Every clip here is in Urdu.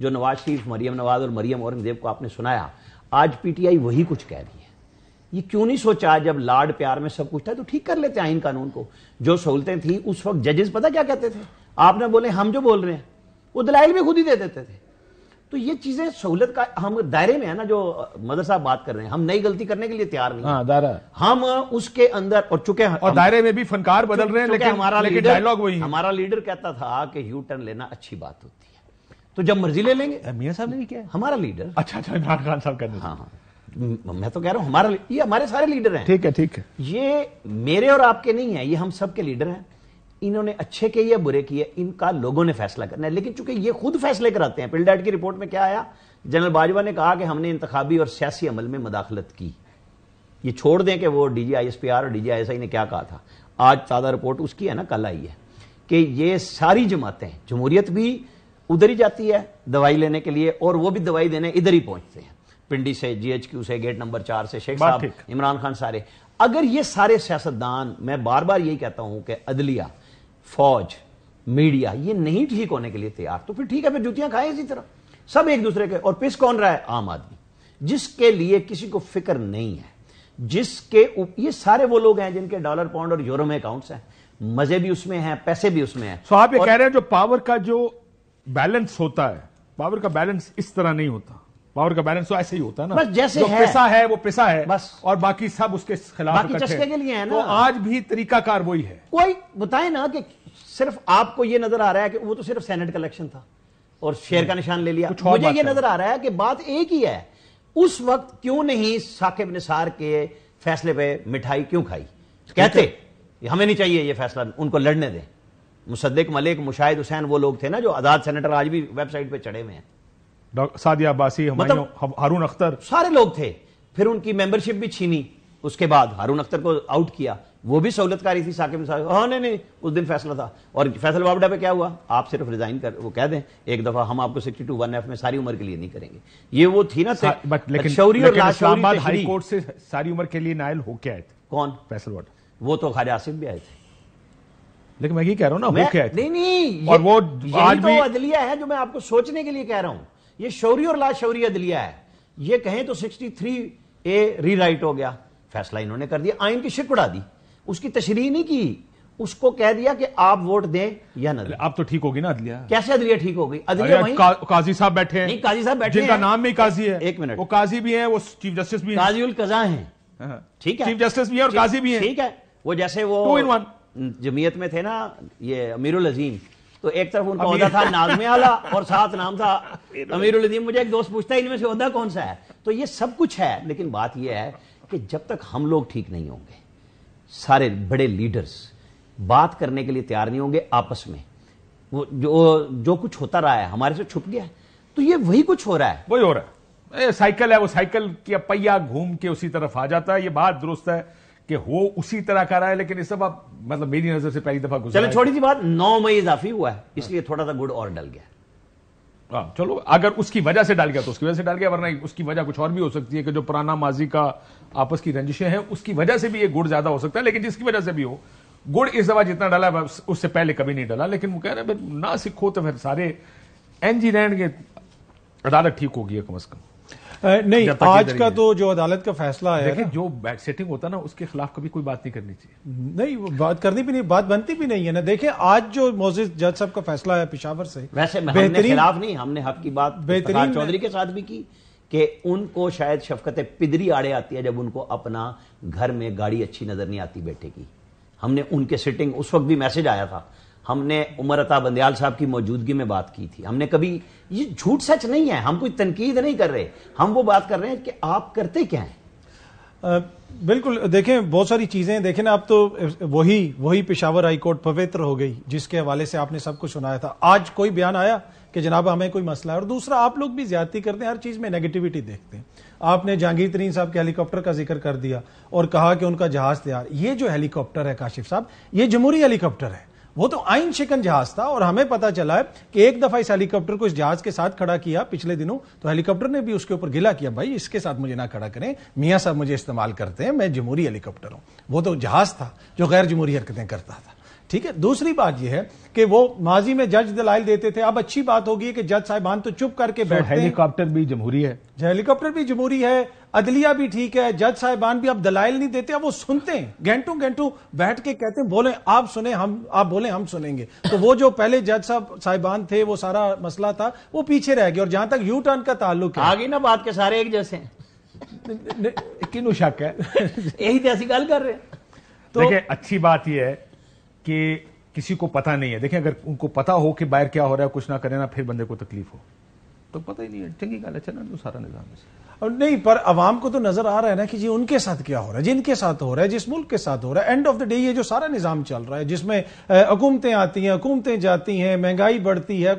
جو نواز شریف, مریم نواز اور مریم اورنگزیب کو آپ نے سنایا, آج پی ٹی آئی وہی کچھ کہہ رہی ہے. یہ کیوں نہیں سوچا جب لاڈ پیار میں سب کچھ تھا تو ٹھیک کر لیتے آئین قانون کو. جو سہولتیں تھیں اس وقت ججز پتہ کیا کہتے تھے, آپ نے بولے ہم جو بول رہے ہیں وہ دلائل بھی خود ہی دے دیتے تھے. تو یہ چیزیں سہولت کا ہم دائرے میں ہے نا, جو مدر صاحب بات کر رہے ہیں, ہم نئی غلطی کرنے کے لیے تیار نہیں. ہاں دائرہ ہم اس کے اندر, اور چونکہ اور دائرے میں بھی فنکار بدل رہے ہیں, لیکن ڈائلاگ وہی ہے. ہمارا لیڈر کہتا تھا کہ یو ٹرن لینا اچھی بات ہوتی ہے, تو جب مرضی لے لیں گے. میاں صاحب نے بھی کیا, ہمارا لیڈر, اچھا عمران خان صاحب کرنے. ہاں میں تو کہہ رہا ہوں ہمارا, یہ ہمارے سارے لیڈر ہیں. ٹھیک ہے. یہ میرے اور آپ کے نہیں ہیں, یہ ہم سب کے لیڈر ہیں. انہوں نے اچھے کیے یا برے کیے, ان کا لوگوں نے فیصلہ کرنا ہے. لیکن چونکہ یہ خود فیصلے کراتے ہیں, پلڈیٹ کی رپورٹ میں کیا آیا, جنرل باجوہ نے کہا کہ ہم نے انتخابی اور سیاسی عمل میں مداخلت کی. یہ چھوڑ دیں کہ وہ D G I S P R اور D G I S I نے کیا کہا تھا. آج تازہ رپورٹ اس کی ہے نا, کل آئی ہے, کہ یہ ساری جماعتیں, جمہوریت بھی ادھر ہی جاتی ہے دوائی لینے کے لیے, اور وہ بھی دوائی دینے ادھر ہی پہنچتے ہیں, پنڈی سے, جی ایچ کیو سے, گیٹ نمبر 4 سے, شیخ صاحب, عمران خان, سارے. اگر یہ سارے سیاستدان, میں بار بار یہی کہتا ہوں کہ عدلیہ, فوج, میڈیا یہ نہیں ٹھیک ہونے کے لیے تیار, تو پھر ٹھیک ہے, پھر جوتیاں کھائیں اسی طرح سب ایک دوسرے کے. اور پس کون رہا ہے, عام آدمی, جس کے لیے کسی کو فکر نہیں ہے, جس کے یہ سارے وہ لوگ ہیں جن کے ڈالر, پاؤنڈ اور یورو میں اکاؤنٹس ہیں, مزے بھی اس میں ہیں, پیسے بھی اس میں ہیں. سو آپ یہ کہہ رہے ہیں جو پاور کا جو بیلنس ہوتا ہے, پاور کا بیلنس اس طرح نہیں ہوتا, پاور کا بیلنس تو ایسے ہی ہوتا ہے نا, بس جیسے جو پیسہ ہے وہ پیسہ ہے بس, اور باقی سب اس کے خلاف باقی چسکے کے لیے ہے نا. تو آج بھی طریقہ کار وہی ہے. کوئی بتائے نا کہ صرف آپ کو یہ نظر آ رہا ہے کہ وہ تو صرف سینٹ کا الیکشن تھا اور شیر کا نشان لے لیا. مجھے یہ نظر آ رہا ہے کہ بات ایک ہی ہے. اس وقت کیوں نہیں ثاقب نثار کے فیصلے پہ مٹھائی کیوں کھائی, کہتے ہمیں نہیں چاہیے یہ فیصلہ, ان کو لڑنے دیں. مصدق ملک, مشاہد حسین, وہ لوگ تھے نا جو آزاد سینیٹر, آج بھی ویب سائٹ پہ چڑھے ہوئے ہیں, سعدیہ عباسی, ہارون اختر, سارے لوگ تھے. پھر ان کی ممبرشپ بھی چھینی, اس کے بعد ہارون اختر کو آؤٹ کیا, وہ بھی سہولت کاری تھی ثاقب نثار. ہاں نہیں اس دن فیصلہ تھا. اور فیصل بابڈا پہ کیا ہوا, آپ صرف ریزائن کر, وہ کہہ دیں ایک دفعہ, ہم آپ کو 62(1)F میں ساری عمر کے لیے نہیں کریں گے. یہ وہ تھی نا شوری اور اسلام آباد ہائی کورٹ سے ساری عمر کے لیے نائل ہو کے آئے تھے. کون, فیصل بابڈا, وہ تو خواجہ آصف بھی آئے تھے. لیکن میں یہ کہہ رہا ہوں نا, ہو کے آئے تھے. نہیں, اور وہ آج بھی عدلیہ ہے جو میں آپ کو سوچنے کے لیے کہہ رہا ہوں. یہ شوری اور لا شوری عدلیہ ہے. یہ کہیں تو 63A ری رائٹ ہو گیا, فیصلہ انہوں نے کر دیا, آئین کی شک اڑا دی, اس کی تشریح نہیں کی, اس کو کہہ دیا کہ آپ ووٹ دیں یا نہ دیں. اب تو ٹھیک ہوگی نا عدلیہ. کیسے عدلیہ ٹھیک ہو گئی؟ عدلیہ قاضی صاحب بیٹھے ہیں, نہیں قاضی صاحب بیٹھے جن کا نام میں قاضی ہے, ایک منٹ, وہ قاضی بھی ہیں, وہ چیف جسٹس بھی ہیں, قاضی القضاء ہیں, ٹھیک ہے, چیف جسٹس بھی ہیں اور قاضی بھی ہیں, ٹھیک ہے. وہ جیسے وہ 2 in 1 جمعیت میں تھے نا یہ امیر العظیم, تو ایک طرف ان کا عہدہ تھا ناظم اعلیٰ اور ساتھ نام تھا امیر العظیم. مجھے ایک دوست پوچھتا ہے ان میں سے عہدہ کون سا ہے. تو یہ سب کچھ ہے, لیکن بات یہ ہے کہ جب تک ہم لوگ ٹھیک نہیں ہوں گے, سارے بڑے لیڈرز بات کرنے کے لیے تیار نہیں ہوں گے آپس میں, وہ جو کچھ ہوتا رہا ہے ہمارے سے چھپ گیا ہے, تو یہ وہی کچھ ہو رہا ہے. وہی ہو رہا ہے. سائیکل ہے, وہ سائیکل کی پہیا گھوم کے اسی طرف آ جاتا ہے. یہ بات درست ہے کہ وہ اسی طرح کر رہا ہے, لیکن اس دفعہ مطلب میری نظر سے پہلی دفعہ گزرا. چلو چھوٹی سی بات, 9 مئی اضافی ہوا ہے, اس لیے تھوڑا سا گڑ اور ڈل گیا. چلو اگر اس کی وجہ سے ڈال گیا تو اس کی وجہ سے ڈال گیا, ورنہ اس کی وجہ کچھ اور بھی ہو سکتی ہے کہ جو پرانا ماضی کا آپس کی رنجشیں ہیں اس کی وجہ سے بھی یہ گڑ زیادہ ہو سکتا ہے. لیکن جس کی وجہ سے بھی ہو, گڑ اس دفعہ جتنا ڈالا اس سے پہلے کبھی نہیں ڈالا. لیکن وہ کہہ رہے ہیں نہ سکھو تو پھر سارے این جی رہن گے, عدالت ٹھیک ہوگی ہے کم از کم. نہیں, آج کا تو جو عدالت کا فیصلہ ہے, لیکن جو بیک سیٹنگ ہوتا ہے نا اس کے خلاف کبھی کوئی بات نہیں کرنی چاہیے. نہیں, بات کرنی بھی نہیں, بات بنتی بھی نہیں ہے نا. دیکھیں آج جو معزز جج صاحب کا فیصلہ ہے پشاور سے, ویسے ہم نے خلاف نہیں, ہم نے حق کی بات بہترین چودھری کے ساتھ بھی کی کہ ان کو شاید شفقت پدری آڑے آتی ہے جب ان کو اپنا گھر میں گاڑی اچھی نظر نہیں آتی بیٹے کی. ہم نے ان کے سٹنگ, اس وقت بھی میسج آیا تھا, ہم نے عمر عطا بندیال صاحب کی موجودگی میں بات کی تھی. ہم نے کبھی, یہ جھوٹ سچ نہیں ہے, ہم کوئی تنقید نہیں کر رہے, ہم وہ بات کر رہے ہیں کہ آپ کرتے کیا ہیں. بالکل, دیکھیں بہت ساری چیزیں دیکھیں نا, اب تو وہی پشاور ہائی کورٹ پوتر ہو گئی جس کے حوالے سے آپ نے سب کچھ سنایا تھا. آج کوئی بیان آیا کہ جناب ہمیں کوئی مسئلہ ہے. اور دوسرا, آپ لوگ بھی زیادتی کرتے ہیں, ہر چیز میں نیگیٹیوٹی دیکھتے ہیں. آپ نے جہانگیر ترین صاحب کے ہیلی کاپٹر کا ذکر کر دیا اور کہا کہ ان کا جہاز تیار. یہ جو ہیلی کاپٹر ہے کاشف صاحب, یہ جمہوری ہیلی کاپٹر ہے, وہ تو آئین شکن جہاز تھا. اور ہمیں پتا چلا ہے کہ ایک دفعہ اس ہیلی کاپٹر کو اس جہاز کے ساتھ کھڑا کیا پچھلے دنوں, تو ہیلی کاپٹر نے بھی اس کے اوپر گلا کیا, بھائی اس کے ساتھ مجھے نہ کھڑا کریں, میاں صاحب مجھے استعمال کرتے ہیں, میں جمہوری ہیلی کاپٹر ہوں. وہ تو جہاز تھا جو غیر جمہوری حرکتیں کرتا تھا. ٹھیک ہے. دوسری بات یہ ہے کہ وہ ماضی میں جج دلائل دیتے تھے, اب اچھی بات ہوگی کہ جج صاحبان تو چپ کر کے بیٹھتے ہیں. ہیلی کاپٹر بھی جمہوری ہے, ہیلی کاپٹر بھی جمہوری ہے, عدلیہ بھی ٹھیک ہے, جج صاحبان بھی اب دلائل نہیں دیتے, اب وہ سنتے ہیں, گھنٹوں گھنٹوں بیٹھ کے کہتے ہیں بولیں آپ سنیں, آپ بولیں ہم سنیں گے. تو وہ جو پہلے جج صاحبان تھے وہ سارا مسئلہ تھا وہ پیچھے رہ گیا. اور جہاں تک یو ٹرن کا تعلق ہے, آگے نا بات کے سارے ایک جیسے ہیں, کنو شک ہے. یہی تو ایسی گل کر رہے ہیں. دیکھیں اچھی بات یہ ہے کہ کسی کو پتا نہیں ہے. دیکھیں اگر ان کو پتا ہو کہ باہر کیا ہو رہا ہے, کچھ نہ کرے نا, پھر بندے کو تکلیف ہو, تو پتہ ہی نہیں ہے. چنگی گل ہے, چلنا تو سارا نظام ہے. نہیں, پر عوام کو تو نظر آ رہا ہے نا کہ جی ان کے ساتھ کیا ہو رہا ہے, جن کے ساتھ ہو رہا ہے, جس ملک کے ساتھ ہو رہا ہے. اینڈ آف دا ڈے یہ جو سارا نظام چل رہا ہے جس میں حکومتیں آتی ہیں, حکومتیں جاتی ہیں, مہنگائی بڑھتی ہے,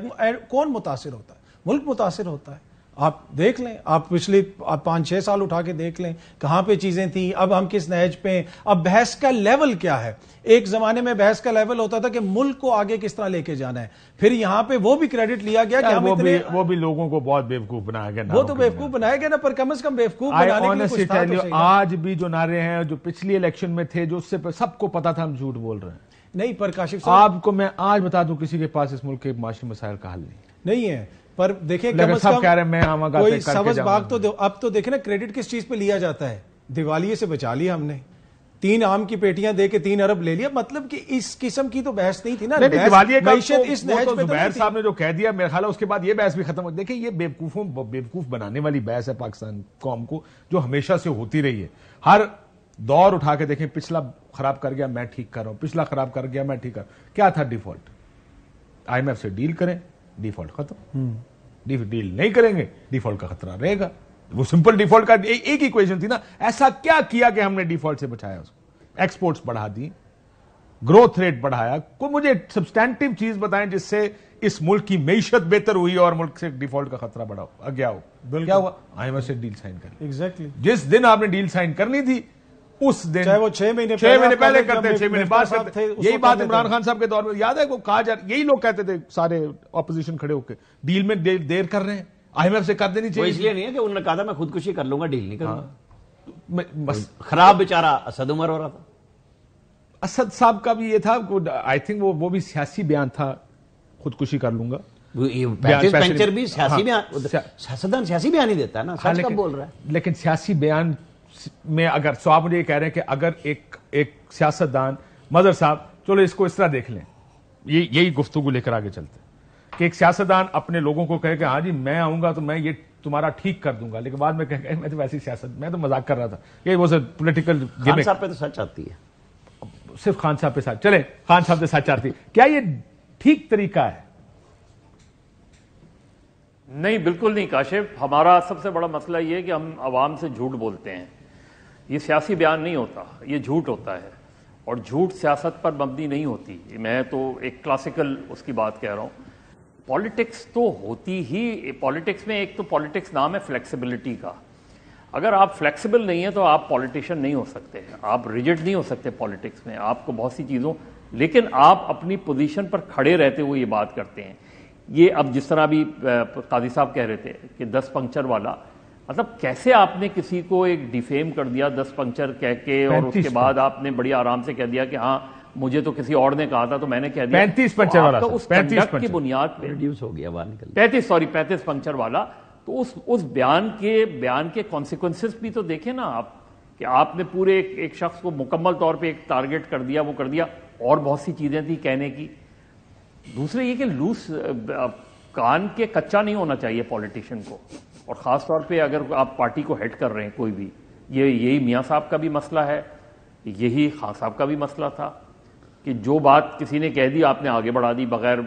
کون متاثر ہوتا ہے؟ ملک متاثر ہوتا ہے. آپ دیکھ لیں, آپ پچھلے 5-6 سال اٹھا کے دیکھ لیں کہاں پہ چیزیں تھیں, اب ہم کس نہج پہ ہیں, اب بحث کا لیول کیا ہے. ایک زمانے میں بحث کا لیول ہوتا تھا کہ ملک کو آگے کس طرح لے کے جانا ہے, پھر یہاں پہ وہ بھی کریڈٹ لیا گیا کہ وہ بھی لوگوں کو بہت بیوقوف بنایا گیا. وہ تو بیوقوف بنایا گیا نا, پر کم از کم بیوقوف بنانے کے لیے کچھ تھا تو صحیح. آج بھی جو نعرے ہیں جو پچھلی الیکشن میں تھے, جو اس سے سب کو پتا تھا ہم جھوٹ بول رہے ہیں. نہیں, پر کاشف صاحب آپ کو میں آج بتا دوں کسی کے پاس اس ملک کے معاشی مسائل کا حل نہیں ہے. پر دیکھیں سب کہہ رہے ہیں میں کوئی سبز باغ تو اب تو دیکھیں نا کریڈٹ کس چیز پہ لیا جاتا ہے. دیوالیے سے بچا لیا ہم نے, 3 آم کی پیٹیاں دے کے 3 ارب لے لیا. مطلب کہ اس قسم کی تو بحث نہیں تھی نا. زبیر صاحب نے جو کہہ دیا میرا خیال ہے اس کے بعد یہ بحث بھی ختم ہو. دیکھیں یہ بیوقوف بنانے والی بحث ہے پاکستان قوم کو, جو ہمیشہ سے ہوتی رہی ہے. ہر دور اٹھا کے دیکھیں, پچھلا خراب کر گیا میں ٹھیک کر رہا ہوں, پچھلا خراب کر گیا میں ٹھیک کر رہا ہوں. کیا تھا ڈیفالٹ؟ IMF سے ڈیل کریں, ڈیفالٹ ختم. ڈیل نہیں کریں گے, ڈیفالٹ کا خطرہ رہے گا. وہ سمپل ڈیفالٹ کا ایک ایکویشن تھی نا. ایسا کیا کیا کہ ہم نے ڈیفالٹ سے بچایا اس کو؟ ایکسپورٹس بڑھا دی, گروتھ ریٹ بڑھایا. کوئی مجھے سبسٹینٹیو چیز بتائیں جس سے اس ملک کی معیشت بہتر ہوئی اور ملک سے ڈیفالٹ کا خطرہ بڑھا گیا ہو. کیا ہوا؟ IMF سے ڈیل سائن کر. ایگزیکٹلی جس دن آپ نے ڈیل سائن کرنی تھی اس دن, چاہے وہ 6 مہینے پہلے کرتے ہیں, 6 مہینے بعد کرتے. یہی بات عمران خان صاحب کے دور میں یاد ہے وہ کہا جا, یہی لوگ کہتے تھے سارے اپوزیشن کھڑے ہو کے, ڈیل میں دیر کر رہے ہیں, IMF سے کر دینی چاہیے. اس لیے نہیں ہے کہ انہوں نے کہا تھا میں خودکشی کر لوں گا, ڈیل نہیں کروں گا. خراب بیچارہ اسد عمر ہو رہا تھا. اسد صاحب کا بھی یہ تھا, آئی تھنک وہ بھی سیاسی بیان تھا, خودکشی کر لوں گا. 35 پنچر بھی سیاسی بیان, سیاستدان سیاسی بیان ہی دیتا ہے نا, سچ کب بول رہا ہے. لیکن سیاسی بیان میں اگر سو آپ مجھے یہ کہہ رہے ہیں کہ اگر ایک سیاستدان مظہر صاحب, چلو اس کو اس طرح دیکھ لیں, یہی گفتگو لے کر آگے چلتے ہیں کہ ایک سیاستدان اپنے لوگوں کو کہے کہ ہاں جی میں آؤں گا تو میں یہ تمہارا ٹھیک کر دوں گا, لیکن بعد میں کہے میں تو ویسی سیاست, میں تو مذاق کر رہا تھا. یہ وہ پولیٹیکل خان صاحب پہ تو سچ آتی ہے, صرف خان صاحب پہ سچ چلے, خان صاحب سے سچ آتی. کیا یہ ٹھیک طریقہ ہے؟ نہیں, بالکل نہیں کاشف. ہمارا سب سے بڑا مسئلہ یہ ہے کہ ہم عوام سے جھوٹ بولتے ہیں. یہ سیاسی بیان نہیں ہوتا, یہ جھوٹ ہوتا ہے, اور جھوٹ سیاست پر مبنی نہیں ہوتی. میں تو ایک کلاسیکل اس کی بات کہہ رہا ہوں. پالیٹکس تو ہوتی ہی, پالیٹکس میں ایک تو پالیٹکس نام ہے فلیکسیبلٹی کا. اگر آپ فلیکسیبل نہیں ہیں تو آپ پالیٹیشین نہیں ہو سکتے, آپ ریجڈ نہیں ہو سکتے پالیٹکس میں. آپ کو بہت سی چیزوں, لیکن آپ اپنی پوزیشن پر کھڑے رہتے ہوئے یہ بات کرتے ہیں. یہ اب جس طرح بھی قاضی صاحب کہہ رہے تھے کہ 10 پنکچر والا, مطلب کیسے آپ نے کسی کو ایک ڈیفیم کر دیا 10 پنکچر کہہ کے, اور اس کے بعد آپ نے بڑی آرام سے کہہ دیا کہ ہاں مجھے تو کسی اور نے کہا تھا تو میں نے کہہ دیا. 35 پنکچر والا, اس کنڈکٹ کی بنیاد پہ ریڈیوس ہو گیا, باہر نکل 35 پنکچر والا. تو اس بیان کے کانسیکوینسز بھی تو دیکھیں نا آپ, کہ آپ نے پورے ایک شخص کو مکمل طور پہ ایک ٹارگٹ کر دیا, وہ کر دیا. اور بہت سی چیزیں تھیں کہنے کی. دوسرے یہ کہ لوس کان کے کچا نہیں ہونا چاہیے پولیٹیشین کو, اور خاص طور پہ اگر آپ پارٹی کو ہیڈ کر رہے ہیں کوئی بھی. یہی میاں صاحب کا بھی مسئلہ ہے, یہی خان صاحب کا بھی مسئلہ تھا کہ جو بات کسی نے کہہ دی آپ نے آگے بڑھا دی بغیر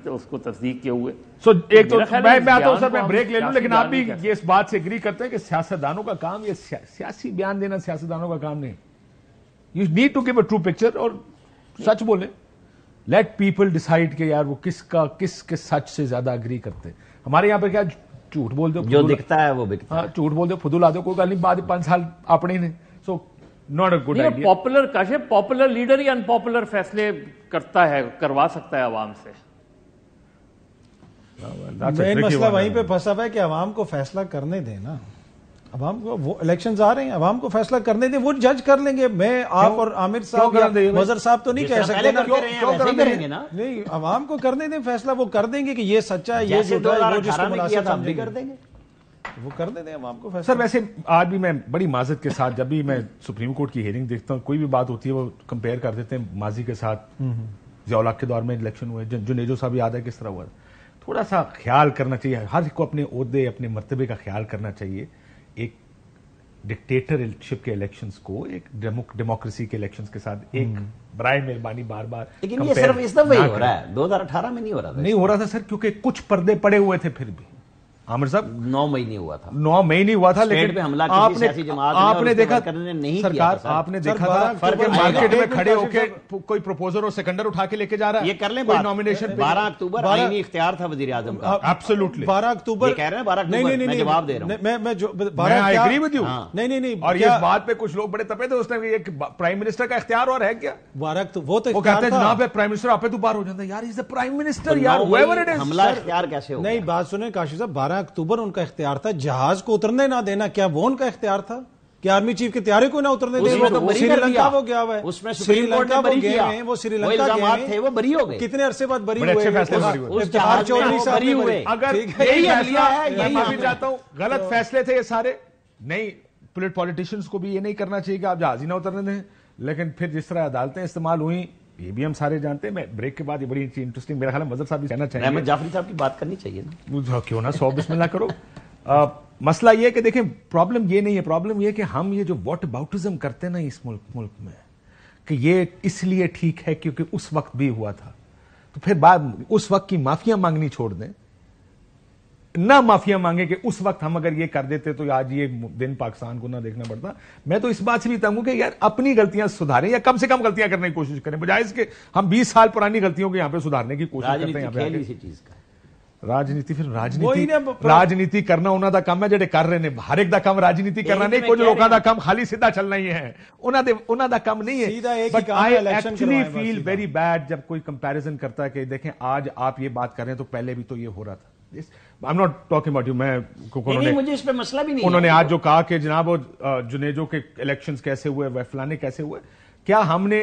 اس کو تصدیق کیے ہوئے. ایک تو میں آتا ہوں سر, میں بریک لے لوں, لیکن آپ بھی یہ اس بات سے اگری کرتے ہیں کہ سیاستدانوں کا کام, یہ سیاسی بیان دینا سیاستدانوں کا کام نہیں. You need to give a true picture اور سچ بولیں. لیٹ پیپل ڈیسائیڈ کہ یار وہ کس کے سچ سے زیادہ اگری کرتے. ہمارے یہاں پہ کیا جھوٹ بول دو, جو دکھتا ہے وہ بکتا ہے. ہاں, جھوٹ بول دو, فضول آ دو, کوئی گل نہیں, بعد 5 سال اپنے نے. So not a good idea. Popular Kashif, popular leader ہی انپاپولر فیصلے کرتا ہے, کروا سکتا ہے عوام سے. مین مسئلہ وہیں پہ پھنسا ہوا ہے کہ عوام کو فیصلہ کرنے دیں نا. عوام کو وہ الیکشنز آ رہے ہیں, عوام کو فیصلہ کرنے دیں, وہ جج کر لیں گے. میں آپ اور عامر صاحب یا مظہر صاحب تو نہیں کہہ سکتے نا, نہیں عوام کو کرنے دیں فیصلہ, وہ کر دیں گے کہ یہ سچا ہے, یہ جھوٹا ہے, وہ جس کو مناسب سمجھیں کر دیں گے, وہ کر دیں عوام کو فیصلہ. سر ویسے آج بھی میں بڑی معذرت کے ساتھ جب بھی میں سپریم کورٹ کی ہیئرنگ دیکھتا ہوں, کوئی بھی بات ہوتی ہے وہ کمپیئر کر دیتے ہیں ماضی کے ساتھ. ضیاء الحق کے دور میں الیکشن ہوئے, جنیجو صاحب یاد ہے کس طرح ہوا. تھوڑا سا خیال کرنا چاہیے, ہر کو اپنے عہدے اپنے مرتبے کا خیال کرنا چاہیے. ایک ڈکٹیٹرشپ کے الیکشنز کو ایک ڈیموکریسی کے الیکشنز کے ساتھ ایک برائے مہربانی بار بار, لیکن یہ صرف اس دفعہ ہی ہو رہا ہے, 2018 میں نہیں ہو رہا تھا. نہیں ہو رہا تھا سر, کیونکہ کچھ پردے پڑے ہوئے تھے. پھر بھی عامر صاحب 9 مئی نہیں ہوا تھا, 9 مئی نہیں ہوا تھا, لیکن آپ نے دیکھا سرکار, آپ نے دیکھا تھا کہ مارکیٹ میں کھڑے ہو کے کوئی پروپوزر اور سیکنڈر اٹھا کے لے کے جا رہا ہے. یہ کر لیں نامینیشن 12 اکتوبر آئینی اختیار تھا وزیر اعظم کا. ایبسولوٹلی 12 اکتوبر کہہ رہے ہیں 12 اکتوبر, میں جواب دے رہا ہوں. میں آئی ایگری ود یو. نہیں اور اس بات پہ کچھ لوگ بڑے تپے تھے اس نے, یہ پرائم منسٹر کا اختیار اور ہے کیا 12 اکتوبر, وہ کہتے ہیں جناب پرائم منسٹر آپ پہ تو بار ہو جاتا ہے. یار از اے پرائم منسٹر یار, whoever it is. حملہ اختیار کیسے ہوگا؟ نہیں بات سنیں کاشف صاحب, 12 اکتوبر ان کا اختیار تھا جہاز کو اترنے نہ دینا. کیا وہ ان کا اختیار تھا کہ آرمی چیف کے طیارے کو نہ اترنے دیں؟ سری لنکا وہ گیا ہوا ہے, اس میں سری لنکا وہ گئے ہیں, وہ سری لنکا گئے تھے, وہ بری ہو گئے. کتنے عرصے بعد بری ہوئے, افتخار چودھری صاحب بری ہوئے. اگر یہی فیصلہ ہے, یہی میں چاہتا ہوں, غلط فیصلے تھے یہ سارے. نہیں, پولیٹیشینز کو بھی یہ نہیں کرنا چاہیے کہ آپ جہاز ہی نہ اترنے دیں, لیکن پھر جس طرح عدالتیں استعمال ہوئیں یہ بھی ہم سارے جانتے ہیں. میں بریک کے بعد یہ بڑی انٹرسٹنگ, میرا خیال ہے مظہر صاحب بھی کہنا چاہیں گے. احمد جعفری صاحب کی بات کرنی چاہیے نا, کیوں نہ 100 بسم اللہ کرو. مسئلہ یہ کہ دیکھیں پرابلم یہ نہیں ہے, پرابلم یہ کہ ہم یہ جو واٹ اباؤٹزم کرتے ہیں نا اس ملک میں, کہ یہ اس لیے ٹھیک ہے کیونکہ اس وقت بھی ہوا تھا, تو پھر بعد اس وقت کی معافیاں مانگنی چھوڑ دیں, نہ معافیاں مانگیں کہ اس وقت ہم اگر یہ کر دیتے تو آج یہ دن پاکستان کو نہ دیکھنا پڑتا. میں تو اس بات سے بھی تنگ ہوں کہ یار اپنی غلطیاں سدھاریں, یا کم سے کم غلطیاں کرنے کی کوشش کریں, بجائے اس کے ہم 20 سال پرانی غلطیوں کو یہاں پہ سدھارنے کی کوشش کرتے ہیں. یہاں پہ راجنیتی پھر راجنیتی کرنا انہاں دا کام ہے جڑے کر رہے ہیں, ہر ایک دا کام راجنیتی کرنا نہیں, کچھ لوگاں دا کام خالی سیدھا چلنا ہی ہے, انہاں دا کام نہیں ہے. But I actually feel very bad جب کوئی کمپیریزن کرتا ہے کہ دیکھیں آج آپ یہ بات کر رہے ہیں تو پہلے بھی تو یہ ہو رہا تھا. I'm not talking about you. مجھے اس پہ مسئلہ بھی نہیں. انہوں نے آج جو کہا کہ جناب جنیجو کے الیکشنز کیسے ہوئے, فلانے کیسے ہوئے, کیا ہم نے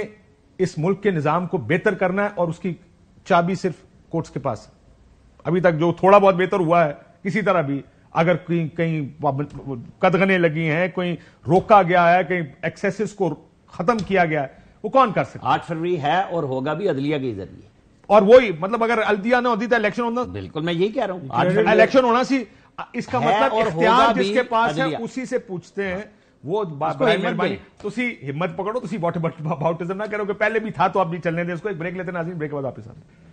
اس ملک کے نظام کو بہتر کرنا ہے اور اس کی چابی صرف کورٹس کے پاس ہے؟ ابھی تک جو تھوڑا بہت بہتر ہوا ہے کسی طرح بھی, اگر کہیں قدغنیں لگی ہیں, کوئی روکا گیا ہے, کہیں ایکسیسز کو ختم کیا گیا ہے, وہ کون کر سکتا؟ 8 فروری ہے اور ہوگا بھی عدلیہ کے ذریعے. اور وہی مطلب اگر عدلیہ نہ ہوتی تو الیکشن ہونا, بالکل میں یہی کہہ رہا ہوں, الیکشن ہونا سی. اس کا مطلب اختیار جس کے پاس ہے اسی سے پوچھتے ہیں. وہ مہربانی تسی ہمت پکڑو, تسی واٹ اباؤٹزم نہ کرو کہ پہلے بھی تھا تو اب بھی چلنے دیں اس کو. ایک بریک لیتے ہیں ناظرین, بریک کے بعد واپس آتے ہیں.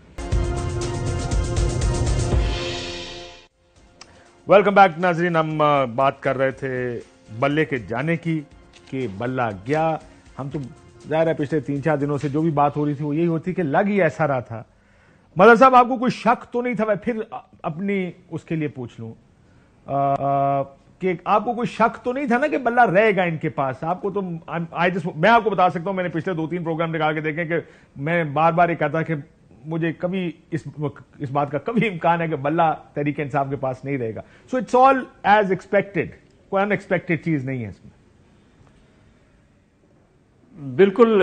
ویلکم بیک ناظرین. ہم بات کر رہے تھے بلے کے جانے کی کہ بلہ گیا. ہم تو ظاہر ہے پچھلے 3-4 دنوں سے جو بھی بات ہو رہی تھی وہ یہی ہوتی کہ لگ ہی ایسا رہا تھا. مظہر صاحب آپ کو کوئی شک تو نہیں تھا, میں پھر اپنی اس کے لیے پوچھ لوں کہ آپ کو کوئی شک تو نہیں تھا نا کہ بلہ رہے گا ان کے پاس؟ آپ کو تو میں آپ کو بتا سکتا ہوں, میں نے پچھلے 2-3 پروگرام نکال کے دیکھے کہ میں بار بار یہ کہتا کہ مجھے کبھی اس بات کا کبھی امکان ہے کہ بلہ تحریک انصاف کے پاس نہیں رہے گا. So it's all as expected, کوئی ان ایکسپیکٹڈ چیز نہیں ہے اس میں. بالکل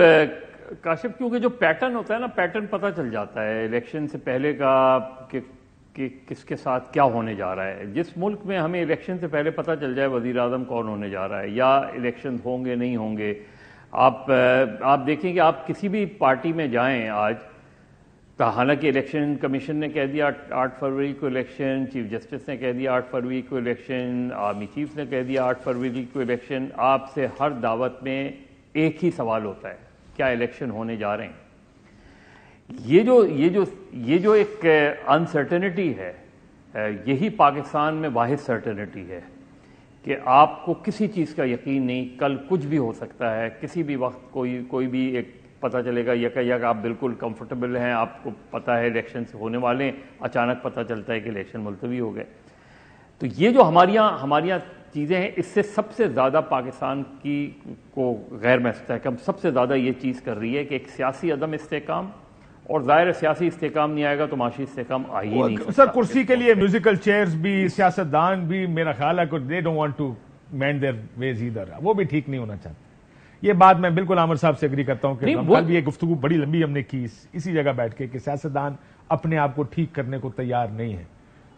کاشف, کیونکہ جو پیٹرن ہوتا ہے نا, پیٹرن پتہ چل جاتا ہے الیکشن سے پہلے کا کہ کس کے ساتھ کیا ہونے جا رہا ہے. جس ملک میں ہمیں الیکشن سے پہلے پتہ چل جائے وزیر اعظم کون ہونے جا رہا ہے یا الیکشن ہوں گے نہیں ہوں گے, آپ دیکھیں کہ آپ کسی بھی پارٹی میں جائیں آج, حالانکہ الیکشن کمیشن نے کہہ دیا 8 فروری کو الیکشن, چیف جسٹس نے کہہ دیا 8 فروری کو الیکشن, آرمی چیف نے کہہ دیا 8 فروری کو الیکشن, آپ سے ہر دعوت میں ایک ہی سوال ہوتا ہے, کیا الیکشن ہونے جا رہے ہیں؟ یہ جو ایک انسرٹنٹی ہے, یہی پاکستان میں واحد سرٹنٹی ہے کہ آپ کو کسی چیز کا یقین نہیں, کل کچھ بھی ہو سکتا ہے, کسی بھی وقت کوئی بھی ایک پتہ چلے گا یک آپ بالکل کمفرٹیبل ہیں, آپ کو پتہ ہے الیکشن سے ہونے والے ہیں, اچانک پتہ چلتا ہے کہ الیکشن ملتوی ہو گئے. تو یہ جو ہماریاں چیزیں ہیں, اس سے سب سے زیادہ پاکستان کو غیر مستحکم سب سے زیادہ یہ چیز کر رہی ہے کہ ایک سیاسی عدم استحکام, اور ظاہر سیاسی استحکام نہیں آئے گا تو معاشی استحکام آ ہی نہیں سکتا. سر کرسی کے لیے میوزیکل چیئرز بھی, سیاستدان بھی, میرا خیال ہے کہ they don't want to mend their ways either. وہ بھی ٹھیک نہیں ہونا چاہتے. یہ بات میں بالکل عامر صاحب سے اگری کرتا ہوں کہ کل بھی یہ گفتگو بڑی لمبی ہم نے کی اسی جگہ بیٹھ کے کہ سیاستدان اپنے آپ کو ٹھیک کرنے کو تیار نہیں ہے,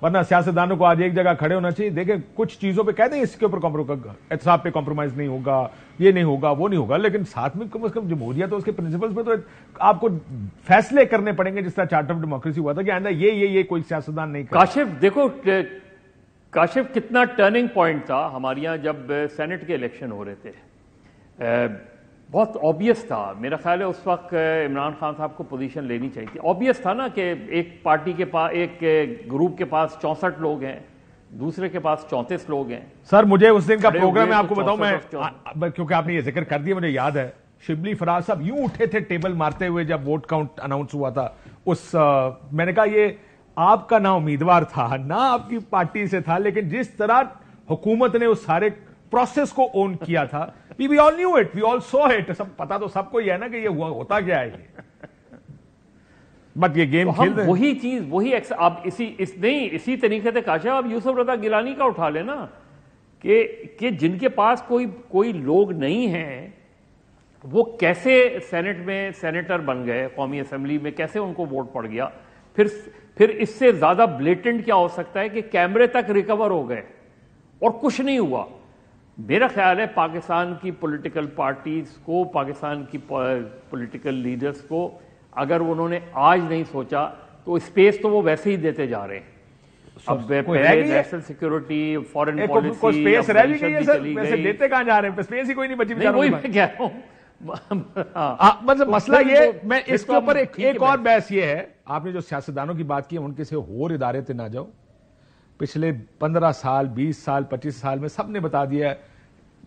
ورنہ سیاستدانوں کو آج ایک جگہ کھڑے ہونا چاہیے. دیکھیں کچھ چیزوں پہ کہتے ہیں اس کے اوپر احتساب پہ کمپرومائز نہیں ہوگا, یہ نہیں ہوگا, وہ نہیں ہوگا, لیکن ساتھ میں کم از کم جمہوریت تو اس کے پرنسپلز پہ تو آپ کو فیصلے کرنے پڑیں گے, جس طرح چارٹر آف ڈیموکریسی ہوا تھا کہ آئندہ یہ کوئی سیاستدان نہیں کرے. کاشف دیکھو کاشف کتنا ٹرننگ پوائنٹ تھا ہمارے یہاں جب سینٹ کے الیکشن ہو رہے تھے. بہت آبیس تھا, میرا خیال ہے اس وقت عمران خان صاحب کو پوزیشن لینی چاہیے تھی. آبیس تھا نا کہ ایک پارٹی کے پاس, ایک گروپ کے پاس 64 لوگ ہیں, دوسرے کے پاس 34 لوگ ہیں. سر مجھے اس دن کا پروگرام میں آپ کو بتاؤں, میں کیونکہ آپ نے یہ ذکر کر دیا مجھے یاد ہے, شبلی فراز صاحب یوں اٹھے تھے ٹیبل مارتے ہوئے جب ووٹ کاؤنٹ اناؤنس ہوا تھا. میں نے کہا یہ آپ کا نہ امیدوار تھا نہ آپ کی پارٹی سے تھا, لیکن جس طرح حکومت نے اس سارے پروسیس کو اون کیا تھا, we all knew it, we all saw it, سب پتا تو سب کو ہی ہے نا کہ یہ ہوتا کیا ہے. بٹ یہ گیم کھیل رہے ہیں وہی چیز وہی آپ اسی طریقے سے کاشف آپ یوسف رضا گیلانی کا اٹھا لیں نا کہ جن کے پاس کوئی لوگ نہیں ہیں وہ کیسے سینٹ میں سینیٹر بن گئے, قومی اسمبلی میں کیسے ان کو ووٹ پڑ گیا. پھر اس سے زیادہ بلیٹنٹ کیا ہو سکتا ہے کہ کیمرے تک ریکور ہو گئے اور کچھ نہیں ہوا. میرا خیال ہے پاکستان کی پولیٹیکل پارٹیز کو, پاکستان کی پولیٹیکل لیڈرز کو اگر انہوں نے آج نہیں سوچا تو اسپیس تو وہ ویسے ہی دیتے جا رہے ہیں. اب پہلے نیشنل سیکورٹی, فارن پالیسی دیتے کہاں جا رہے ہیں, اسپیس ہی کوئی نہیں بچی. وہی میں کہہ رہا ہوں. مسئلہ یہ, میں اس کے اوپر ایک اور بحث یہ ہے, آپ نے جو سیاستدانوں کی بات کی ان کے سے اور ادارے تے نہ جاؤ. پچھلے 15 سال 20 سال 25 سال میں سب نے بتا دیا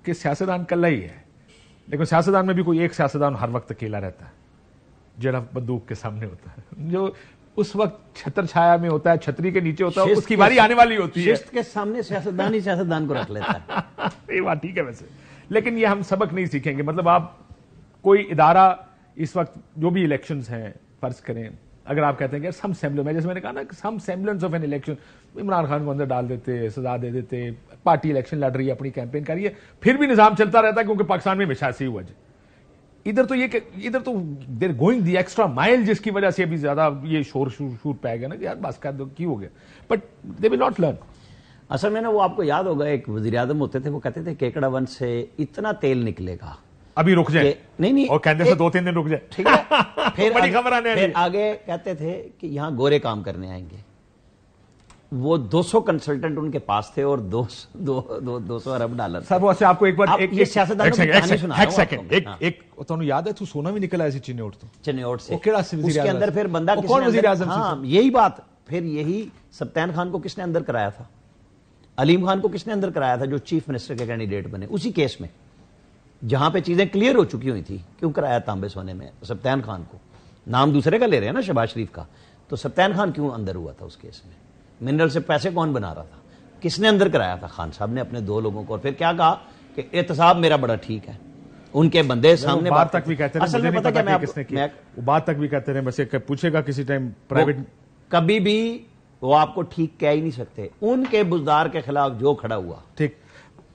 کہ سیاستدان کلا ہی ہے, لیکن سیاستدان میں بھی کوئی ایک سیاستدان ہر وقت اکیلا رہتا ہے جڑا بندوق کے سامنے ہوتا ہے, جو اس وقت چھتر چھایا میں ہوتا ہے, چھتری کے نیچے ہوتا ہے, اس کی باری آنے والی ہوتی ہے. شست کے سامنے سیاستدان ہی سیاستدان کو رکھ لیتا ہے. یہ بات ٹھیک ہے ویسے, لیکن یہ ہم سبق نہیں سیکھیں گے. مطلب آپ کوئی ادارہ اس وقت جو بھی الیکشنز ہیں فرض کریں, اگر آپ کہتے ہیں کہ سم سیمبلنس, جیسے میں نے کہا نا some semblance of an election, Imran Khan کو اندر ڈال دیتے, سزا دے دیتے, پارٹی الیکشن لڑ رہی ہے, اپنی کیمپین کر رہی ہے, پھر بھی نظام چلتا رہتا ہے کیونکہ پاکستان میں ہمیشہ سے ہوا. ادھر تو یہ کہ ادھر تو دیر گوئنگ دی ایکسٹرا مائل, جس کی وجہ سے ابھی زیادہ یہ شور پہ گیا نا کہ یار بس کر دو, کی ہو گیا, but they will not learn. اصل میں نا وہ آپ کو یاد ہوگا ایک وزیر اعظم ہوتے تھے, وہ کہتے تھے کیکڑا ون سے اتنا تیل نکلے گا, ابھی رک جائے, نہیں اور کہتے سے 2-3 دن رک جائے, ٹھیک ہے. پھر آگے کہتے تھے کہ یہاں گورے کام کرنے آئیں گے. وہ 200 کنسلٹنٹ ان کے پاس تھے اور 200 ارب ڈالر. سر وہ آپ کو ایک بار یہ سیاستدانوں کی کہانی سنا رہا ہوں. ایک تو یاد ہے تو سونا بھی نکلا ایسی چنیوٹ سے, اس کے اندر پھر بندہ یہی بات, پھر یہی سبطین خان کو کس نے اندر کرایا تھا, علیم خان کو کس نے اندر کرایا تھا جو چیف منسٹر کے کینڈیڈیٹ بنے, اسی کیس میں جہاں پہ چیزیں کلیئر ہو چکی ہوئی تھی. کیوں کرایا تانبے سونے میں سبطین خان کو, نام دوسرے کا لے رہے ہیں نا شہباز شریف کا, تو سبطین خان کیوں اندر ہوا تھا اس کیس میں؟ منرل سے پیسے کون بنا رہا تھا, کس نے اندر کرایا تھا؟ خان صاحب نے اپنے 2 لوگوں کو. اور پھر کیا کہا کہ احتساب میرا بڑا ٹھیک ہے, ان کے بندے سامنے بات تک بھی کہتے رہے, بات تک بھی کہتے رہے, بس پوچھے گا کسی ٹائم پرائیویٹ, کبھی بھی وہ آپ کو ٹھیک کہہ ہی نہیں سکتے. ان کے بزدار کے خلاف جو کھڑا ہوا, ٹھیک,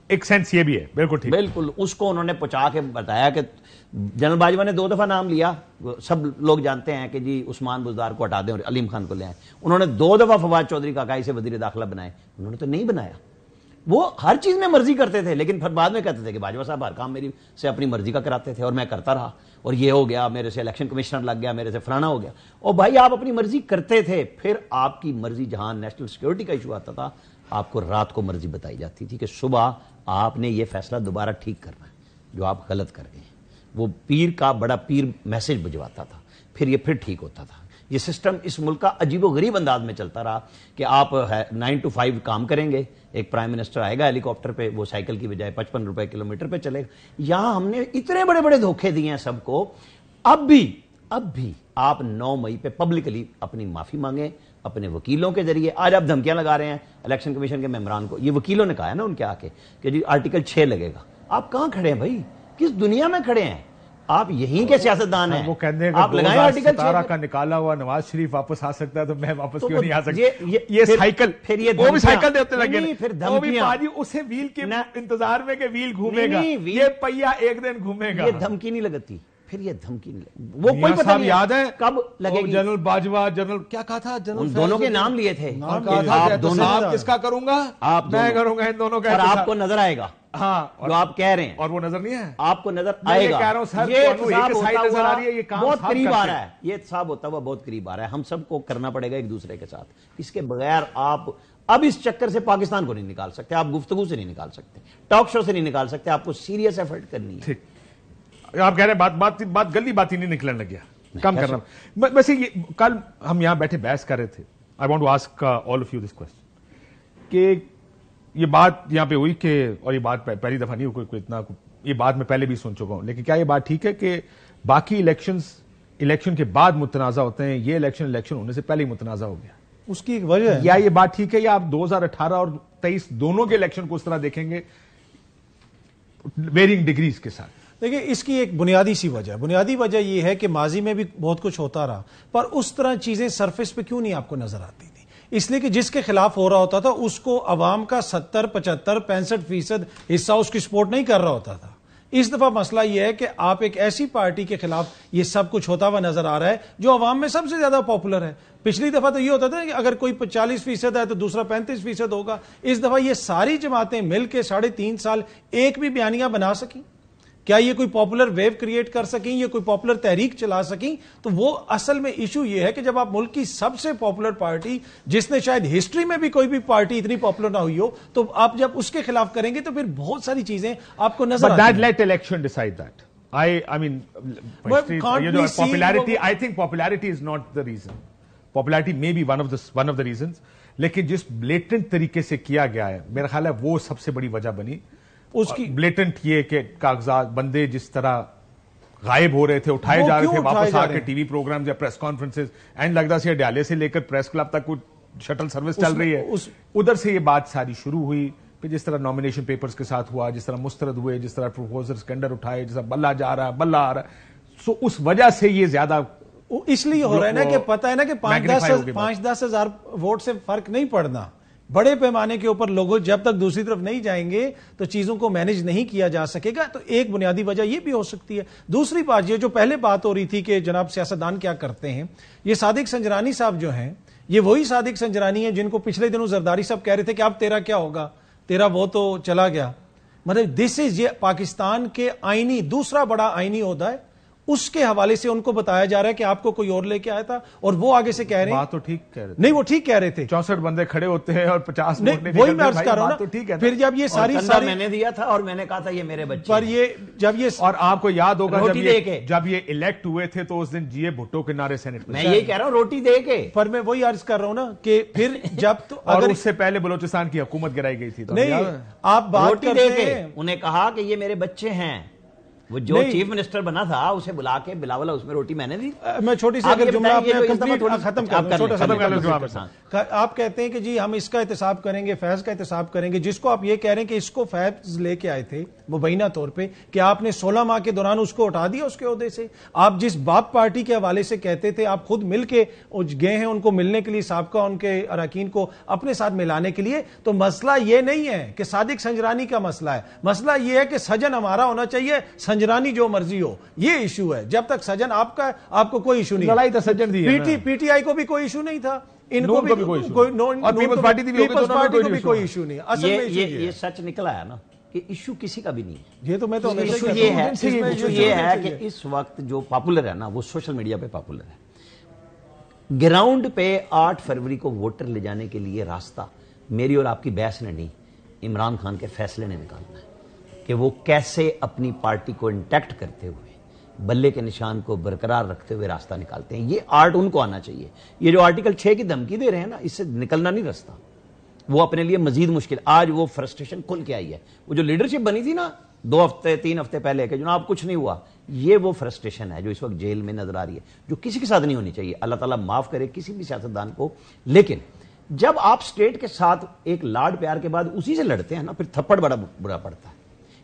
ایک سینس یہ بھی ہے, بالکل ٹھیک, بالکل. اس کو انہوں نے پہنچا کے بتایا کہ جنرل باجوہ نے 2 دفعہ نام لیا, سب لوگ جانتے ہیں کہ جی عثمان بزدار کو ہٹا دیں اور علیم خان کو لے آئیں. انہوں نے 2 دفعہ فواد چودھری کاکائی سے وزیر داخلہ بنائے, انہوں نے تو نہیں بنایا. وہ ہر چیز میں مرضی کرتے تھے, لیکن پھر بعد میں کہتے تھے کہ باجوہ صاحب ہر کام میری سے اپنی مرضی کا کراتے تھے اور میں کرتا رہا, اور یہ ہو گیا, میرے سے الیکشن کمشنر لگ گیا, میرے سے فلانا ہو گیا. اور بھائی آپ اپنی مرضی کرتے تھے, پھر آپ کی مرضی, جہاں نیشنل سیکورٹی کا ایشو آتا تھا, آپ کو رات کو مرضی بتائی جاتی تھی کہ صبح آپ نے یہ فیصلہ دوبارہ ٹھیک کرنا ہے جو آپ غلط کر گئے. وہ پیر کا بڑا پیر میسج بھجواتا تھا, پھر یہ پھر ٹھیک ہوتا تھا. یہ سسٹم اس ملک کا عجیب و غریب انداز میں چلتا رہا کہ آپ 9 to 5 کام کریں گے, ایک پرائم منسٹر آئے گا ہیلی کاپٹر پہ, وہ سائیکل کی بجائے 55 روپے کلومیٹر پہ چلے گا. یہاں ہم نے اتنے بڑے بڑے دھوکے دیے ہیں سب کو. اب بھی آپ 9 مئی پہ پبلکلی اپنی معافی مانگیں اپنے وکیلوں کے ذریعے. آج آپ دھمکیاں لگا رہے ہیں الیکشن کمیشن کے ممبران کو, یہ وکیلوں نے کہا ہے نا ان کے آ کے کہ جی آرٹیکل 6 لگے گا. آپ کہاں کھڑے ہیں بھائی, کس دنیا میں کھڑے ہیں؟ آپ یہیں کے سیاستدان ہیں. وہ کہتے ہیں آپ کہ لگائیں آرٹیکل 2017 کا نکالا ہوا نواز شریف واپس آ سکتا ہے تو میں واپس کیوں نہیں آ سکتا؟ یہ سائیکل، پھر یہ وہ بھی سائیکل دیتے لگے، پھر وہ بھی پاجی اسے ویل کے انتظار میں کہ ویل گھومے گا، یہ پہیا ایک دن گھومے گا. یہ دھمکی نہیں لگتی، پھر یہ دھمکی نہیں لگتی. وہ کوئی پتہ نہیں یاد ہے کب لگے گی. جنرل باجوہ، جنرل کیا کہا تھا، ان دونوں کے نام لیے تھے. آپ دونوں کس کا کروں گا، میں کروں گا ان دونوں کا. اور آپ کو نظر آئے گا ہاں جو آپ کہہ رہے ہیں، اور وہ نظر نہیں ہے آپ کو نظر آئے گا. کہہ رہا ہوں سر، یہ احتساب ہوتا ہوا یہ کام بہت قریب آ رہا ہے، یہ احتساب ہوتا ہوا بہت قریب آ رہا ہے. ہم سب کو کرنا پڑے گا ایک دوسرے کے ساتھ. اس کے بغیر آپ اب اس چکر سے پاکستان کو نہیں نکال سکتے، آپ گفتگو سے نہیں نکال سکتے، ٹاک شو سے نہیں نکال سکتے. آپ کو سیریس ایفرٹ کرنی ہے. ٹھیک، آپ کہہ رہے ہیں بات گلی بات ہی نہیں نکلنے لگ گیا، کم کرنا. ویسے کل ہم یہاں بیٹھے بحث کر رہے تھے. I want to ask all of you this question کہ یہ بات یہاں پہ ہوئی کہ، اور یہ بات پہلی دفعہ نہیں ہوئی، کوئی اتنا، یہ بات میں پہلے بھی سن چکا ہوں، لیکن کیا یہ بات ٹھیک ہے کہ باقی الیکشن کے بعد متنازع ہوتے ہیں، یہ الیکشن ہونے سے پہلے ہی متنازع ہو گیا؟ اس کی ایک وجہ ہے، یا یہ بات ٹھیک ہے یا آپ 2018 اور 23 دونوں کے الیکشن کو اس طرح دیکھیں گے ویرینگ ڈگریز کے ساتھ؟ دیکھیں اس کی ایک بنیادی سی وجہ، بنیادی وجہ یہ ہے کہ ماضی میں بھی بہت کچھ ہوتا رہا، پر اس طرح چیزیں سرفیس پہ کیوں نہیں آپ کو نظر آتی تھی؟ اس لیے کہ جس کے خلاف ہو رہا ہوتا تھا اس کو عوام کا 70 75 65% حصہ اس کی سپورٹ نہیں کر رہا ہوتا تھا. اس دفعہ مسئلہ یہ ہے کہ آپ ایک ایسی پارٹی کے خلاف یہ سب کچھ ہوتا ہوا نظر آ رہا ہے جو عوام میں سب سے زیادہ پاپولر ہے. پچھلی دفعہ تو یہ ہوتا تھا کہ اگر کوئی 40% ہے تو دوسرا 35% ہوگا. اس دفعہ یہ ساری جماعتیں مل کے 3.5 سال ایک بھی بیانیہ بنا سکیں؟ کیا یہ کوئی پاپولر ویو کریٹ کر سکیں، یہ کوئی پاپولر تحریک چلا سکیں؟ تو وہ اصل میں ایشو یہ ہے کہ جب آپ ملک کی سب سے پاپولر پارٹی، جس نے شاید ہسٹری میں بھی کوئی بھی پارٹی اتنی پاپولر نہ ہوئی ہو، تو آپ جب اس کے خلاف کریں گے تو پھر بہت ساری چیزیں آپ کو نظر آتی ہیں. But let election decide that. I mean, popularity, I think popularity is not the reason. Popularity may be one of the reasons. لیکن جس بلیٹنٹ طریقے سے کیا گیا ہے، میرا خیال ہے وہ سب سے بڑی وجہ بنی. اس کی بلیٹنٹ یہ کہ کاغذات بندے جس طرح غائب ہو رہے تھے، اٹھائے جا رہے تھے واپس آ کے ٹی وی پروگرامز یا پریس کانفرنسز، اینڈ لگتا سی ڈیالے سے لے کر پریس کلب تک کوئی شٹل سروس چل رہی ہے. ادھر سے یہ بات ساری شروع ہوئی. پھر جس طرح نامینیشن پیپرز کے ساتھ ہوا، جس طرح مسترد ہوئے، جس طرح پروپوزرز کینڈر اٹھائے، جس طرح بلہ جا رہا ہے، بلہ آ رہا ہے، سو اس وجہ سے یہ زیادہ اس لیے ہو رہا ہے نا کہ پتہ ہے نا کہ 5-10 ہزار ووٹ سے فرق نہیں پڑنا. بڑے پیمانے کے اوپر لوگوں جب تک دوسری طرف نہیں جائیں گے تو چیزوں کو مینج نہیں کیا جا سکے گا. تو ایک بنیادی وجہ یہ بھی ہو سکتی ہے. دوسری بات یہ جو پہلے بات ہو رہی تھی کہ جناب سیاستدان کیا کرتے ہیں، یہ صادق سنجرانی صاحب جو ہیں، یہ وہی صادق سنجرانی ہیں جن کو پچھلے دنوں زرداری صاحب کہہ رہے تھے کہ اب تیرا کیا ہوگا، تیرا وہ تو چلا گیا. مطلب دس از یہ پاکستان کے آئینی دوسرا بڑا آئینی عہدہ ہے، اس کے حوالے سے ان کو بتایا جا رہا ہے کہ آپ کو کوئی اور لے کے آیا تھا، اور وہ آگے سے کہہ رہے ہیں بات تو ٹھیک کہہ رہے تھے. نہیں وہ ٹھیک کہہ رہے تھے. 64 بندے کھڑے ہوتے ہیں اور 50 ووٹ نہیں، وہی میں عرض کر رہا ہوں نا. پھر جب یہ ساری میں نے دیا تھا اور میں نے کہا تھا یہ میرے بچے پر یہ جب یہ، اور آپ کو یاد ہوگا جب یہ الیکٹ ہوئے تھے تو اس دن جی اے بھٹو کے نعرے سینٹ میں یہی کہہ رہا ہوں روٹی دے کے. پر میں وہی عرض کر رہا ہوں نا کہ پھر جب تو اور اس سے پہلے بلوچستان کی حکومت گرائی گئی تھی. نہیں آپ بات روٹی دے کے انہیں کہا کہ یہ میرے بچے ہیں. وہ جو چیف منسٹر بنا تھا اسے بلا کے بلاولا اس میں روٹی میں نے دی. میں چھوٹی سی اگر جملہ ختم کر، آپ کہتے ہیں کہ جی ہم اس کا احتساب کریں گے، فیض کا احتساب کریں گے، جس کو آپ یہ کہہ رہے ہیں کہ اس کو فیض لے کے آئے تھے مبینہ طور پہ کہ آپ نے 16 ماہ کے دوران اس کو اٹھا دیا اس کے عہدے سے. آپ جس باپ پارٹی کے حوالے سے کہتے تھے آپ خود مل کے گئے ہیں ان کو ملنے کے لیے، سابقہ ان کے اراکین کو اپنے ساتھ ملانے کے لیے. تو مسئلہ یہ نہیں ہے کہ صادق سنجرانی کا مسئلہ ہے، مسئلہ یہ ہے کہ سجن ہمارا ہونا چاہیے، سنجرانی جو مرضی ہو. یہ ایشو ہے. جب تک سجن آپ کا، آپ کو کوئی ایشو نہیں. لڑائی تو سجن دی ہے. پی ٹی آئی کو بھی کوئی ایشو نہیں تھا، ان کو بھی کوئی پیپلز پارٹی کو بھی کوئی ایشو نہیں. اصل میں یہ سچ نکلا ہے نا کہ ایشو کسی کا بھی نہیں ہے. یہ تو میں تو ایشو یہ ہے کہ اس وقت جو پاپولر ہے نا وہ سوشل میڈیا پہ پاپولر ہے. گراؤنڈ پہ 8 فروری کو ووٹر لے جانے کے لیے راستہ میری اور آپ کی بحث نے نہیں، عمران خان کے فیصلے نے نکالنا ہے کہ وہ کیسے اپنی پارٹی کو انٹیکٹ کرتے ہوئے، بلے کے نشان کو برقرار رکھتے ہوئے راستہ نکالتے ہیں. یہ آرٹ ان کو آنا چاہیے. یہ جو آرٹیکل 6 کی دھمکی دے رہے ہیں نا، اس سے نکلنا نہیں راستہ. وہ اپنے لیے مزید مشکل. آج وہ فرسٹریشن کھل کے آئی ہے. وہ جو لیڈرشپ بنی تھی نا 2 ہفتے 3 ہفتے پہلے کہ جناب کچھ نہیں ہوا، یہ وہ فرسٹریشن ہے جو اس وقت جیل میں نظر آ رہی ہے، جو کسی کے ساتھ نہیں ہونی چاہیے. اللہ تعالیٰ معاف کرے کسی بھی سیاستدان کو. لیکن جب آپ اسٹیٹ کے ساتھ ایک لاڈ پیار کے بعد اسی سے لڑتے ہیں نا، پھر تھپڑ بڑا برا پڑتا ہے.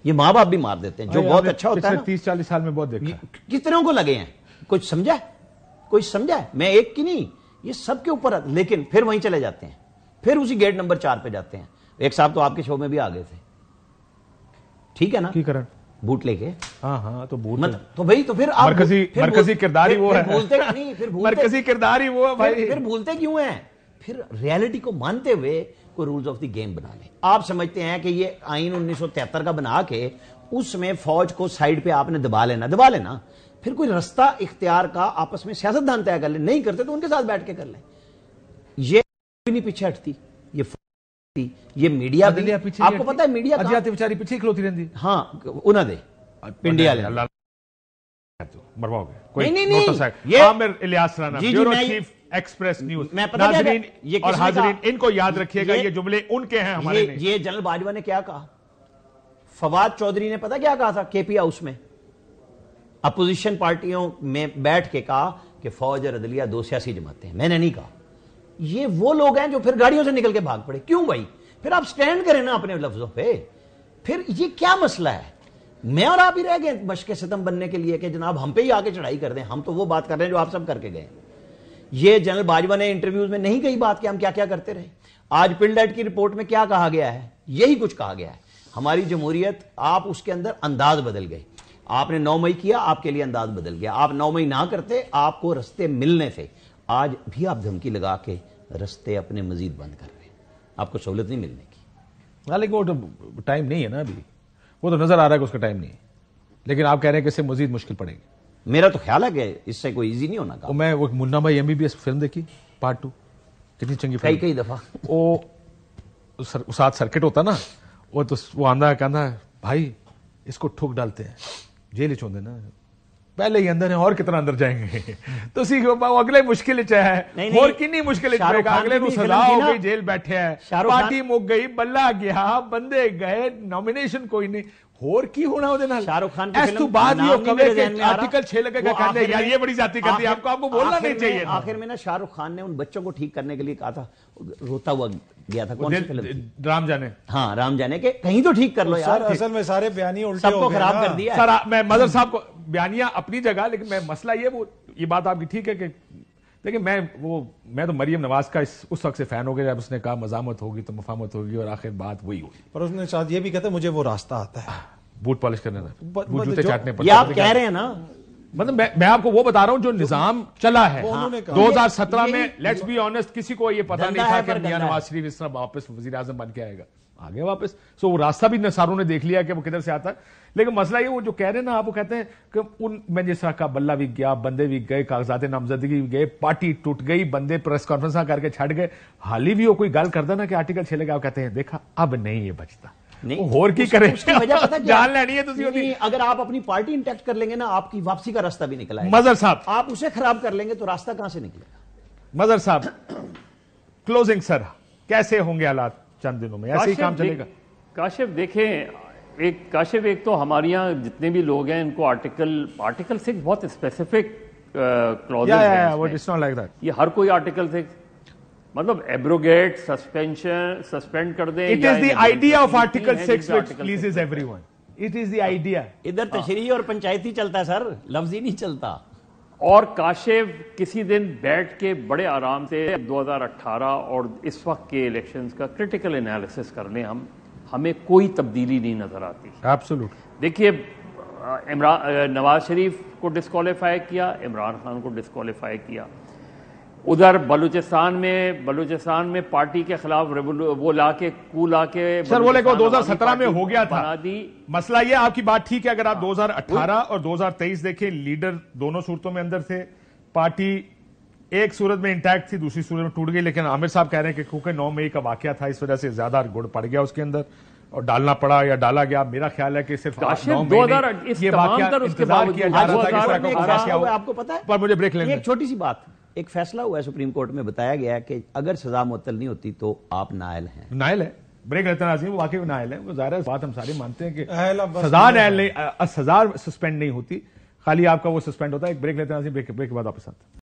یہ ماں باپ بھی مار دیتے ہیں جو بہت اچھا ہوتا ہے نا. 30-40 سال میں بہت دیکھا. کتنوں کو لگے ہیں؟ کچھ سمجھا ہے؟ کوئی سمجھا ہے؟ میں ایک کی نہیں، یہ سب کے اوپر. لیکن پھر وہیں چلے جاتے ہیں، پھر اسی گیٹ نمبر 4 پہ جاتے ہیں. ایک صاحب تو آپ کے شو میں بھی آ گئے تھے، ٹھیک ہے نا، کی کرن بوٹ لے کے. ہاں تو بوٹ تو بھائی تو پھر آپ مرکزی کردار ہی وہ ہے. بھولتے نہیں، پھر مرکزی کردار ہی وہ ہے بھائی. پھر بھولتے کیوں ہیں؟ پھر ریالٹی کو مانتے ہوئے کوئی رولز آف دی گیم بنا لیں. آپ سمجھتے ہیں کہ یہ آئین 1973 کا بنا کے اس میں فوج کو سائیڈ پہ آپ نے دبا لینا، پھر کوئی رستہ اختیار کا آپس میں سیاست دان طے کر لیں. نہیں کرتے تو ان کے ساتھ بیٹھ کے کر لیں. یہ بھی نہیں پیچھے ہٹتی، یہ میڈیا بھی. آپ کو پتا ہے میڈیا بیچاری پیچھے کھلوتی رہتی. ہاں انہاں دے پنڈی والے مرواؤ گے. نہیں Aamir Ilyas Rana, bureau chief Express News. ناظرین اور حاضرین ان کو یاد رکھیے گا، یہ جملے ان کے ہیں، ہمارے نہیں. یہ جنرل باجوہ نے کیا کہا، فواد چودھری نے پتا کیا کہا تھا کے پی ہاؤس میں، اپوزیشن پارٹیوں میں بیٹھ کے کہا کہ فوج اور عدلیہ 2 سیاسی جماعتیں ہیں. میں نے نہیں کہا. یہ وہ لوگ ہیں جو پھر گاڑیوں سے نکل کے بھاگ پڑے. کیوں بھائی؟ پھر آپ سٹینڈ کریں نا اپنے لفظوں پہ. پھر یہ کیا مسئلہ ہے؟ میں اور آپ ہی رہ گئے مشق ستم بننے کے لیے کہ جناب ہم پہ ہی آ کے چڑھائی کر دیں. ہم تو وہ بات کر رہے ہیں جو آپ سب کر کے گئے. یہ جنرل باجوہ نے انٹرویوز میں نہیں کہی بات کہ ہم کیا کیا کرتے رہے. آج پلڈیٹ کی رپورٹ میں کیا کہا گیا ہے؟ یہی کچھ کہا گیا ہے. ہماری جمہوریت، آپ اس کے اندر انداز بدل گئے. آپ نے 9 مئی کیا، آپ کے لیے انداز بدل گیا. آپ 9 مئی نہ کرتے، آپ کو رستے ملنے تھے. آج بھی آپ دھمکی لگا کے رستے اپنے مزید بند کر رہے ہیں. آپ کو سہولت نہیں ملنے کی. لیکن وہ ٹائم نہیں ہے نا ابھی. وہ تو نظر آ رہا ہے کہ اس کا ٹائم نہیں ہے، لیکن آپ کہہ رہے ہیں کہ اس سے مزید مشکل پڑے گی. میرا تو خیال ہے کہ اس سے کوئی ایزی نہیں ہونا کام. میں وہ منا بھائی MBBS فلم دیکھی پارٹ 2، کتنی چنگی فلم. کئی دفعہ وہ ساتھ سرکٹ ہوتا نا، وہ آندہ کہنا ہے بھائی اس کو ٹھوک ڈالتے ہیں، جیل چھوڑ دینا، پہلے ہی اندر ہیں اور کتنا اندر جائیں گے. تو اگلے مشکل چاہے اور کنی مشکل اگلے کو سزا ہو گئی، جیل بیٹھے ہیں، پارٹی مک گئی، بلہ گیا، بندے گئے، نامینیشن کوئی نہیں. اور کی ہونا ہو دینا. شاہ رخ خان اس تو بعد یہ آرٹیکل 6 لگے گا کہنے یار یہ بڑی ذاتی کرتی ہے. آپ کو بولنا نہیں چاہیے. آخر میں نا شاہ رخ خان نے ان بچوں کو ٹھیک کرنے کے لیے کہا تھا، روتا ہوا گیا تھا. کون سی فلم تھی؟ رام جانے. ہاں رام جانے کے کہیں تو ٹھیک کر لو یار. اصل میں سارے بیانیے الٹے سب کو خراب کر دیا. سر میں مدر صاحب کو بیانیاں اپنی جگہ، لیکن میں مسئلہ یہ بات آپ کی ٹھیک ہے کہ لیکن میں تو مریم نواز کا اس وقت سے فین ہو گیا جب اس نے کہا مزاحمت ہوگی تو مفاہمت ہوگی، اور آخر بات وہی ہوگی. پر اس نے ساتھ یہ بھی کہتا ہے مجھے وہ راستہ آتا ہے بوٹ پالش کرنے کا، جوتے چاٹنے پر. یہ آپ کہہ رہے ہیں نا، مطلب میں آپ کو وہ بتا رہا ہوں جو نظام چلا ہے 2017 میں. لیٹس بی آنےسٹ، کسی کو یہ پتہ نہیں تھا کہ میاں نواز شریف اس طرح واپس وزیر اعظم بن کے آئے گا. آگے واپس وہ راستہ بھی نثاروں نے دیکھ لیا کہ وہ کدھر سے آتا ہے. لیکن مسئلہ یہ وہ جو کہہ رہے ہیں نا آپ، وہ کہتے ہیں کہ میں جس طرح کا بلہ بھی گیا، بندے بھی گئے، کاغذات نامزدگی بھی گئے، پارٹی ٹوٹ گئی، بندے پریس کانفرنس کر کے چھٹ گئے. حال ہی بھی وہ کوئی گل کرتا نا کہ آرٹیکل 6 لگا، کہتے ہیں دیکھا اب نہیں یہ بچتا. اور کی کرے جان لینی ہے. اگر آپ اپنی پارٹی انٹیکٹ کر لیں گے نا، آپ کی واپسی کا راستہ بھی نکلا ہے. مظہر صاحب آپ اسے خراب کر لیں گے تو راستہ کہاں سے نکلے گا؟ مظہر صاحب کلوزنگ سر، کیسے ہوں گے حالات چند دنوں میں؟ ایسے ہی کام چلے گا؟ کاشف دیکھیں، ایک تو ہمارے یہاں جتنے بھی لوگ ہیں ان کو آرٹیکل 6 بہت اسپیسیفک کلوز ہے. یہ ہر کوئی آرٹیکل 6 مطلب ایبروگیٹ، سسپینڈ کر دیں. It is the idea of Article 6 which pleases everyone. It is the idea. ادھر تشریحی اور پنچایتی چلتا ہے سر، لفظی نہیں چلتا. اور کاشف کسی دن بیٹھ کے بڑے آرام سے 2018 اور اس وقت کے الیکشنز کا کرٹیکل انالیسس کر لیں. ہمیں کوئی تبدیلی نہیں نظر آتی. Absolutely. دیکھیے نواز شریف کو ڈسکوالیفائی کیا، عمران خان کو ڈسکوالیفائی کیا. ادھر بلوچستان میں پارٹی کے خلاف وہ لا کے سر وہ لے کو 2017 میں ہو گیا تھا. مسئلہ یہ آپ کی بات ٹھیک ہے. اگر آپ 2018 اور 2023 دیکھیں، لیڈر دونوں صورتوں میں اندر تھے. پارٹی ایک صورت میں انٹیکٹ تھی، دوسری صورت میں ٹوٹ گئی. لیکن عامر صاحب کہہ رہے ہیں کہ کیونکہ 9 مئی کا واقعہ تھا اس وجہ سے زیادہ گڑ پڑ گیا اس کے اندر اور ڈالنا پڑا یا ڈالا گیا. میرا خیال ہے کہ صرف 9 مئی یہ واقعہ انتظار کیا جا رہا تھا کہ آپ کو پتا ہے. پر مجھے بریک لینا، ایک چھوٹی سی بات، ایک فیصلہ ہوا ہے سپریم کورٹ میں، بتایا گیا ہے کہ اگر سزا معطل نہیں ہوتی تو آپ نائل ہیں. نائل ہے. بریک لیتے ہیں ناظرین، وہ واقعی نائل ہے. وہ ظاہر ہے بات ہم سارے مانتے ہیں کہ سزا نائل نہیں، سزا سسپینڈ نہیں ہوتی، خالی آپ کا وہ سسپینڈ ہوتا ہے. ایک بریک لیتے ہیں ناظرین، بریک کے بعد واپس آتے ہیں.